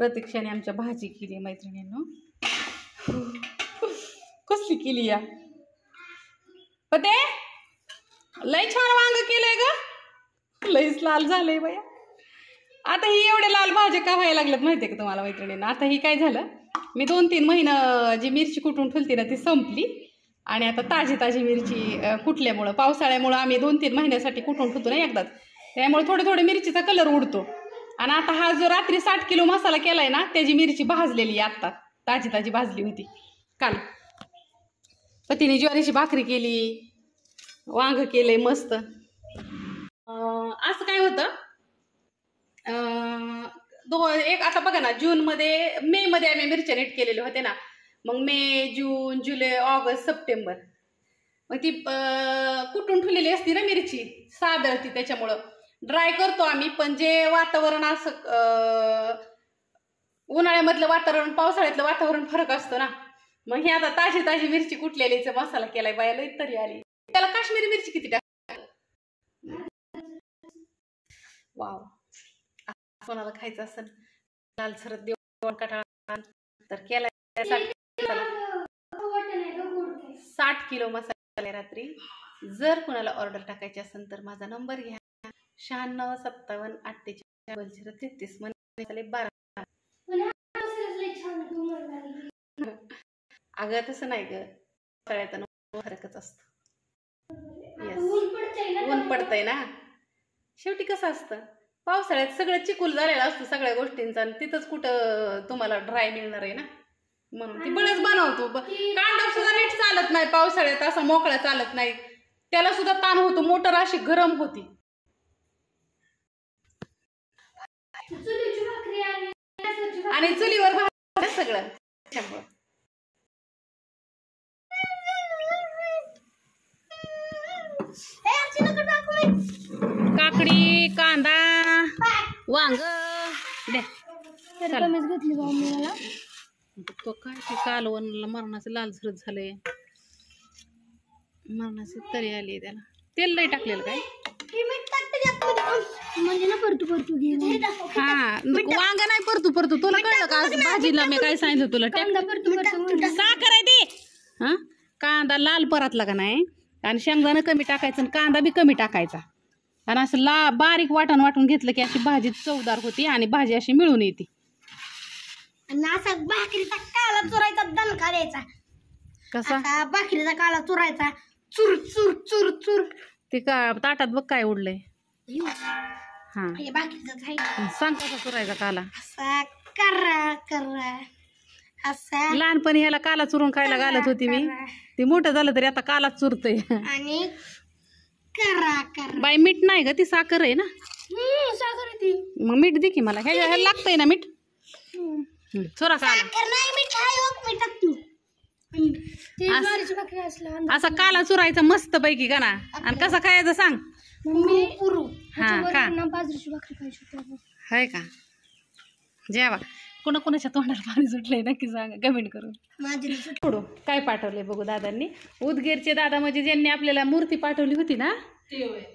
प्रतीक्षाने आमच्या भाजी केली मैत्रिणींनो. कसली केली या पते, लय छान वांग केलंय ग, लईच लाल झालंय बाया. आता ही एवढे लाल भाज्या का व्हायला लागल्यात माहितीये का तुम्हाला मैत्रिणींना? आता ही काय झालं, मी 2-3 महिने जी मिरची कुटून ठेवली ना ती संपली आणि आता ताजी मिरची कुटल्यामुळं, पावसाळ्यामुळं आम्ही 2-3 महिन्यासाठी कुटून ठेवतो ना एकदाच, त्यामुळे थोडे मिरचीचा कलर उडतो. आणि आता हा जो रात्री 60 किलो मसाला केलाय ना त्याची मिरची भाजलेली आता ताजी भाजली होती काल. पतीने ज्वारीची भाकरी केली, वांग केलंय मस्त. असं काय होतं एक आता बघा ना, मे मध्ये आम्ही मिरच्या नीट केलेले होते ना, मग मे, जून, जुलै, ऑगस्ट, सप्टेंबर, मग ती कुटून ठेवलेली असती ना मिरची, सादळती, त्याच्यामुळं ड्राय करतो आम्ही. पण जे वातावरण असं उन्हाळ्यामधलं वातावरण पावसाळ्यातलं वातावरण फरक असतो ना, मग हे आता ताजी मिरची कुटलेलीचा मसाला केलाय बाया, लई तरी आली. त्याला काश्मीरी मिरची किती टाक, वाव. कोणाला खायचं असेल लाल सरत देऊन कटाळा तर केलाय. 60 किलो मसाला रात्री. जर कोणाला ऑर्डर टाकायची असेल तर माझा नंबर घ्या, 9657484033 म्हणजे 12. अगं तसं नाही ग, पावसाळ्यात फरकच असतो. ऊन पडतंय ना, शेवटी कसं असतं पावसाळ्यात सगळं चिकूल झालेलं असतं सगळ्या गोष्टींचा, आणि तिथंच कुठं तुम्हाला ड्राय मिळणार आहे ना, म्हणून ती बळच बनवतो. कांदा सुद्धा नीट चालत नाही पावसाळ्यात, असा मोकळा चालत नाही, त्याला सुद्धा ताण होतो, मोटर अशी गरम होती. आणि चुलीवर भात सगळं त्यामुळं. काकडी, कांदा, वांग तो काय ते कालवणला मरणाचं लालसरत झालंय, मरणाची तरी आली त्याला. तेल नाही टाकलेलं काय म्हणजे ना परतू हा, वांग नाही परतू. तुला कळलं का भाजीला मी काय सांगितलं तुला? साखर आहे ते. हा, कांदा लाल परतला का नाही, आणि शेंगदाणा कमी टाकायचं आणि कांदा बी कमी टाकायचा, आणि असं बारीक वाटून घेतलं की अशी भाजी चवदार होती आणि भाजी अशी मिळून येते. आणि असा भाकरीचा काला चुरायचा, दणका द्यायचा. कसा भाकरीचा काला चुरायचा, चुर चुर चुर चुर. ते का ताटात बघ काय उडलंय. हा, भाकरीचा सांग कसा चुरायचा काला. असा करा असा. लहानपणी ह्याला काला चुरून खायला घालत होती मी, ते मोठं झालं तरी आता कालाच चुरतय. आणि करा बाई मीठ नाही ग, ती साखर आहे ना. साखर आहे ती. मग मीठ दे की मला, ह्याला लागतंय ना मीठ. चोरा काला असा काला चुरायचा मस्त पैकी का ना, आणि कसा खायचा सांग. हा का, हाय का, जेवा. कोणाच्या तोंडाला पाणी सुटलंय नक्की सांगा कमेंट करून. काय पाठवलंय बघू दादांनी. उदगीरचे दादा म्हणजे ज्यांनी आपल्याला मूर्ती पाठवली होती ना,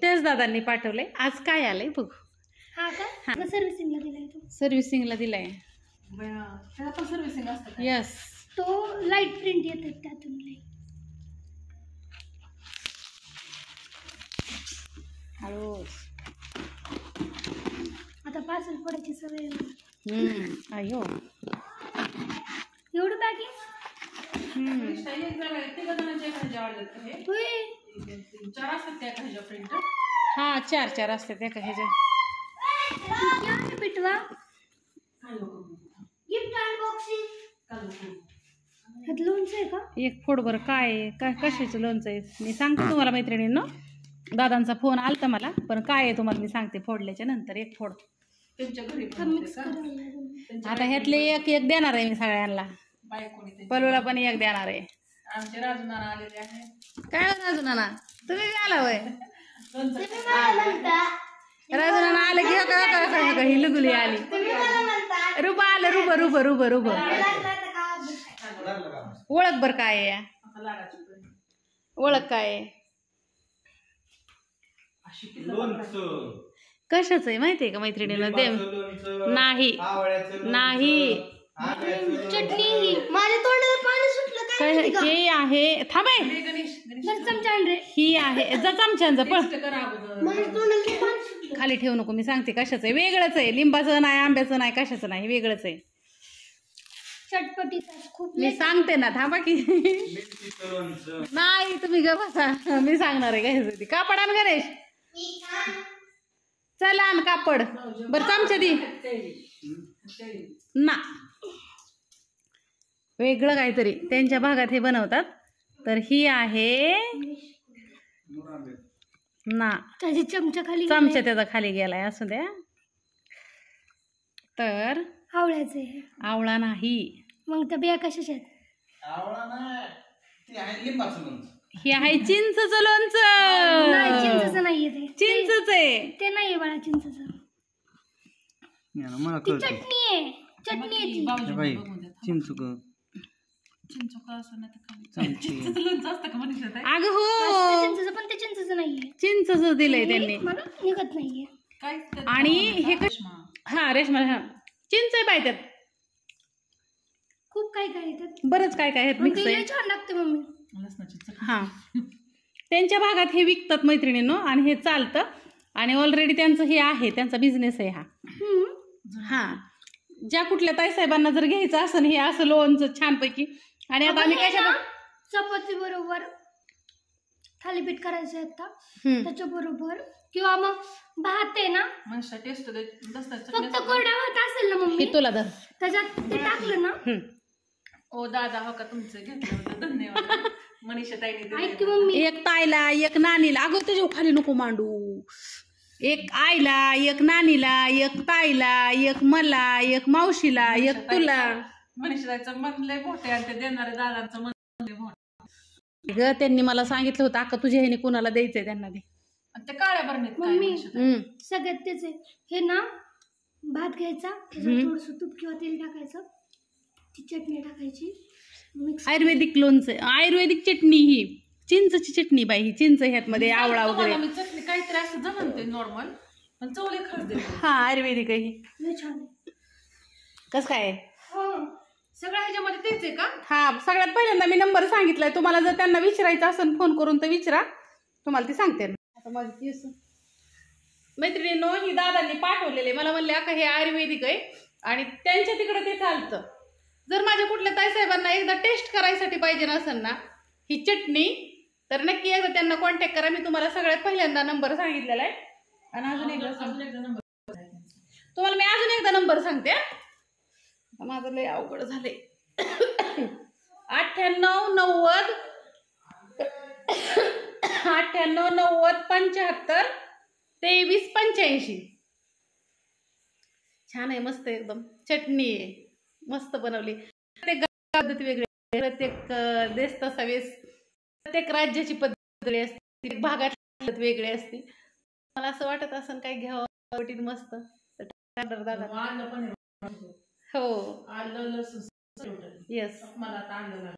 तेच दादांनी पाठवलंय. आज काय आलंय बघू. सर्व्हिसिंगला दिलाय. यस, तो लाईट प्रिंट येते त्यातून. आता पार्सल पडायची सवय. अयो एवढं पॅकिंग. 4 असतात एका ह्याच्या. पिटवा गिफ्ट अनबॉक्सिंग. लोणचं आहे का? एक फोड बरं. काय कशाचं लोणचं आहे मी सांगते तुम्हाला मैत्रिणींनो. दादांचा फोन आलता मला, पण काय आहे तुम्हाला मी सांगते फोडल्याच्या नंतर. एक फोड आता ह्यातले एक देणार आहे मी सगळ्यांना. पलूला पण एक देणार आहे. काय राजू नाना तुम्ही आला होय? राजू नाना आलं की ही लुगुली आली. रुबा आलं, रुब ओळख बर काय आहे, ओळख काय आहे. कशाच आहे माहितीये का मैत्रिणीला दे नाही नाही चटणी माझ्या तोंडाला पाणी सुटलं काय माहिती का? हे आहे थांबाय जरा चमचा आण रे. ही आहे जा चमच्याचं पण माझ्या तोंडाला पाणी सुटलं. खाली ठेवू नको मी सांगते कशाचं आहे वेगळंच आहे लिंबाचं नाही आंब्याचं नाही कशाचं नाही वेगळंच आहे चटपटीचा खूप मी सांगते ना थांबा की नाही तुम्ही ग बसा मी सांगणार आहे कशाचं ती कापड आण गणेश चला आण कापड बरं चमच्या दी ना वेगळं काहीतरी त्यांच्या भागात हे बनवतात तर ही आहे ना त्याची चमचा खाली चमचा त्याचा खाली गेलाय असू द्या तर आवळ्याचे आवळा नाही मग त्या बिया कशाच्या आहेत? ही आहे चिंचचं लोणचं नाही चिंचचं नाहीये ते चिंचच आहे ते नाहीये बाळा चिंचचं ती चटणी आहे चटणी आहे ती अगं हो चिंचचं पण ते चिंचचं नाहीये चिंचच दिलंय त्यांनी मला निघत नाहीये आणि हे हा रेशमा हा चिंच आहे बाय त्यात खूप काय काय येतात बरंच काय काय आहेत मिक्स आहे छान लागते मम्मी हा त्यांच्या भागात हे विकतात मैत्रिणींनो आणि हे चालतं आणि ऑलरेडी त्यांचं हे आहे त्यांचा बिझनेस आहे हा हा ज्या कुठल्या ताईसाहेबांना जर घ्यायचं असं हे असं लोणचं छानपैकी आणि आता आम्ही कशा चपाती बरोबर थालीपीठ करायचं आता त्याच्या बरोबर किंवा मग भात आहे ना फक्त कोरडा भात असेल ना मम्मी तुला धर त्याच्यात ते टाकलं ना ओ दादा हो का तुमचं घेतलं होतं धन्यवाद मनीषा ताईने ऐक की मम्मी एक ताईला एक नानीला अगं त्याच्या खाली नको मांडू एक आईला एक नानीला एक ताईला एक मला एक मावशीला एक तुला मनीषाचं मन लय मोठे आणि ते देणारे दादांचं मन लय मोठे ग त्यांनी मला सांगितलं होतं अक्का तुझ्या ह्याने कुणाला द्यायचंय त्यांना दे आणि ते काळ्या बरणीत मम्मी सगळ्यात तेच आहे हे ना भात घ्यायचा थोडस तूप किंवा तेल टाकायचं ती चटणी टाकायची मिक्स आयुर्वेदिक लोणचं आयुर्वेदिक चटणी ही चिंचची चटणी बाई ही चिंच ह्यात मध्ये आवळा वगैरे मी चटणी काहीतरी असं जमते नॉर्मल पण चवले खरंच देते हा आयुर्वेदिक आहे ही लय छान आहे कसं काय हो सगळ्या ह्याच्यामध्ये तेच आहे का हा सगळ्यात पहिल्यांदा मी नंबर सांगितलाय तुम्हाला जर त्यांना विचारायचं असेल फोन करून तर विचारा तुम्हाला ती सांगते आता माझी केस मैत्रिणींनो ही दादांनी पाठवलेले मला म्हणले अका हे आयुर्वेदिक आहे आणि त्यांच्या तिकडे ते चालतं जर माझ्या कुठल्या ताईसाहेबांना एकदा टेस्ट करायसाठी पाहिजे नसेल ना ही चटणी तर नक्की एकदा त्यांना कॉन्टॅक्ट करा मी तुम्हाला सगळ्यात पहिल्यांदा नंबर सांगितलेला आहे आणि अजून एकदा तुम्हाला मी अजून एकदा नंबर सांगते माझं लय अवघड झालंय 98 90 75 23 85 छान आहे मस्त एकदम चटणी आहे मस्त बनवली प्रत्येक पद्धत वेगळी प्रत्येक देश तसा वेस प्रत्येक राज्याची पद्धत वेगळी असते भागात पद्धत वेगळी असते मला असं वाटत असं काय घ्यावं मस्त दादा हो आलं लसूण येस मला आता आलं